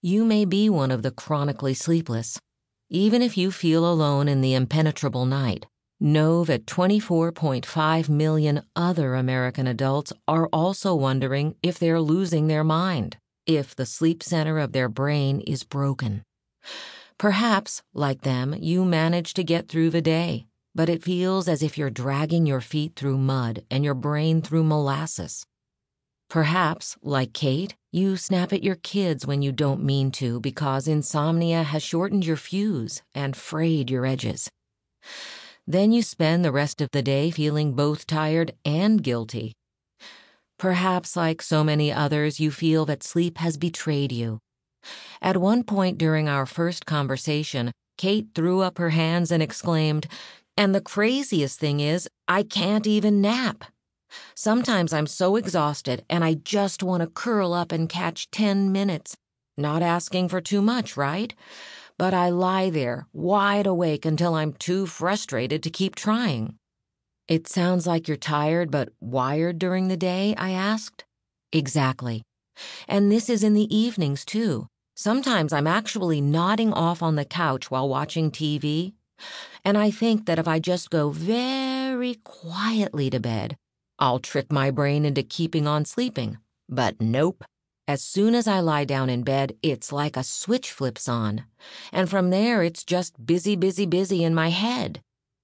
You may be one of the chronically sleepless. Even if you feel alone in the impenetrable night, know that 24.5 million other American adults are also wondering if they're losing their mind, if the sleep center of their brain is broken. Perhaps, like them, you manage to get through the day, but it feels as if you're dragging your feet through mud and your brain through molasses. Perhaps, like Kate, you snap at your kids when you don't mean to because insomnia has shortened your fuse and frayed your edges. Then you spend the rest of the day feeling both tired and guilty. Perhaps, like so many others, you feel that sleep has betrayed you. At one point during our first conversation, Kate threw up her hands and exclaimed, "And the craziest thing is, I can't even nap. Sometimes I'm so exhausted and I just want to curl up and catch 10 minutes. Not asking for too much, right? But I lie there, wide awake until I'm too frustrated to keep trying." "It sounds like you're tired but wired during the day," I asked. "Exactly. And this is in the evenings, too. Sometimes I'm actually nodding off on the couch while watching TV. And I think that if I just go very quietly to bed, I'll trick my brain into keeping on sleeping. But nope. As soon as I lie down in bed, it's like a switch flips on. And from there, it's just busy, busy, busy in my head.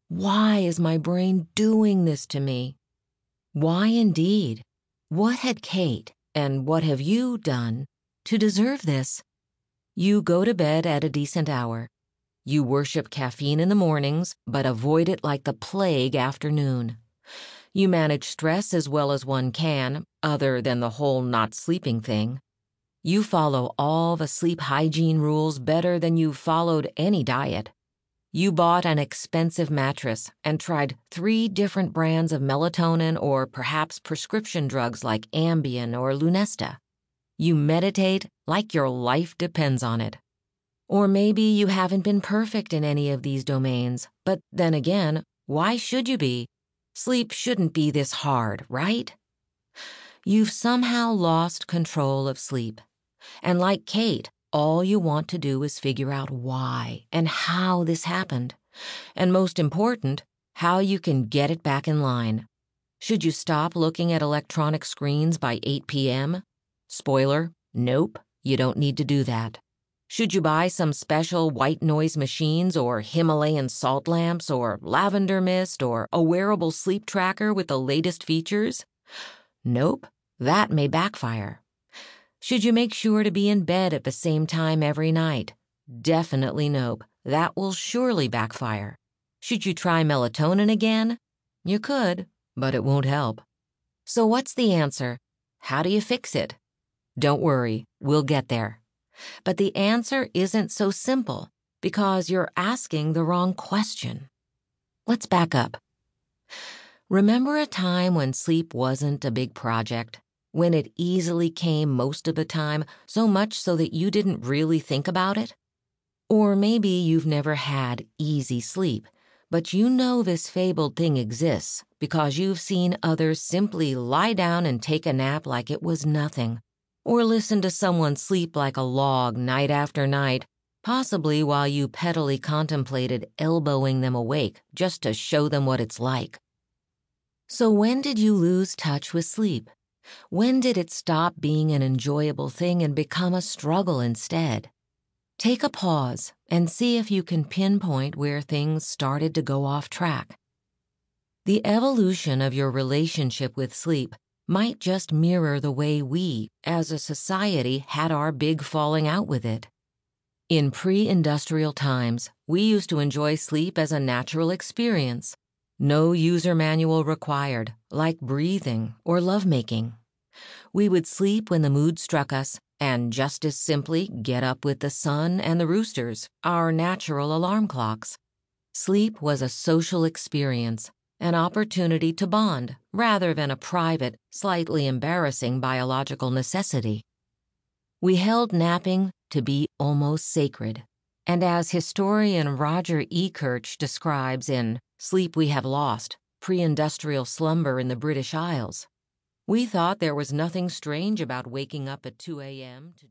Why is my brain doing this to me?" Why indeed? What had Kate, and what have you done to deserve this? You go to bed at a decent hour. You worship caffeine in the mornings, but avoid it like the plague after noon. You manage stress as well as one can, other than the whole not sleeping thing. You follow all the sleep hygiene rules better than you've followed any diet. You bought an expensive mattress and tried 3 different brands of melatonin or perhaps prescription drugs like Ambien or Lunesta. You meditate like your life depends on it. Or maybe you haven't been perfect in any of these domains, but then again, why should you be? Sleep shouldn't be this hard, right? You've somehow lost control of sleep. And like Kate, all you want to do is figure out why and how this happened. And most important, how you can get it back in line. Should you stop looking at electronic screens by 8 p.m.? Spoiler, nope, you don't need to do that. Should you buy some special white noise machines or Himalayan salt lamps or lavender mist or a wearable sleep tracker with the latest features? Nope, that may backfire. Should you make sure to be in bed at the same time every night? Definitely nope, that will surely backfire. Should you try melatonin again? You could, but it won't help. So what's the answer? How do you fix it? Don't worry, we'll get there. But the answer isn't so simple because you're asking the wrong question. Let's back up. Remember a time when sleep wasn't a big project, when it easily came most of the time, so much so that you didn't really think about it? Or maybe you've never had easy sleep, but you know this fabled thing exists because you've seen others simply lie down and take a nap like it was nothing. Or listen to someone sleep like a log night after night, possibly while you pettily contemplated elbowing them awake just to show them what it's like. So when did you lose touch with sleep? When did it stop being an enjoyable thing and become a struggle instead? Take a pause and see if you can pinpoint where things started to go off track. The evolution of your relationship with sleep might just mirror the way we, as a society, had our big falling out with it. In pre-industrial times, we used to enjoy sleep as a natural experience. No user manual required, like breathing or lovemaking. We would sleep when the mood struck us and just as simply get up with the sun and the roosters, our natural alarm clocks. Sleep was a social experience, an opportunity to bond rather than a private, slightly embarrassing biological necessity. We held napping to be almost sacred, and as historian Roger E. Kirch describes in Sleep We Have Lost, Pre-Industrial Slumber in the British Isles, we thought there was nothing strange about waking up at 2 a.m. to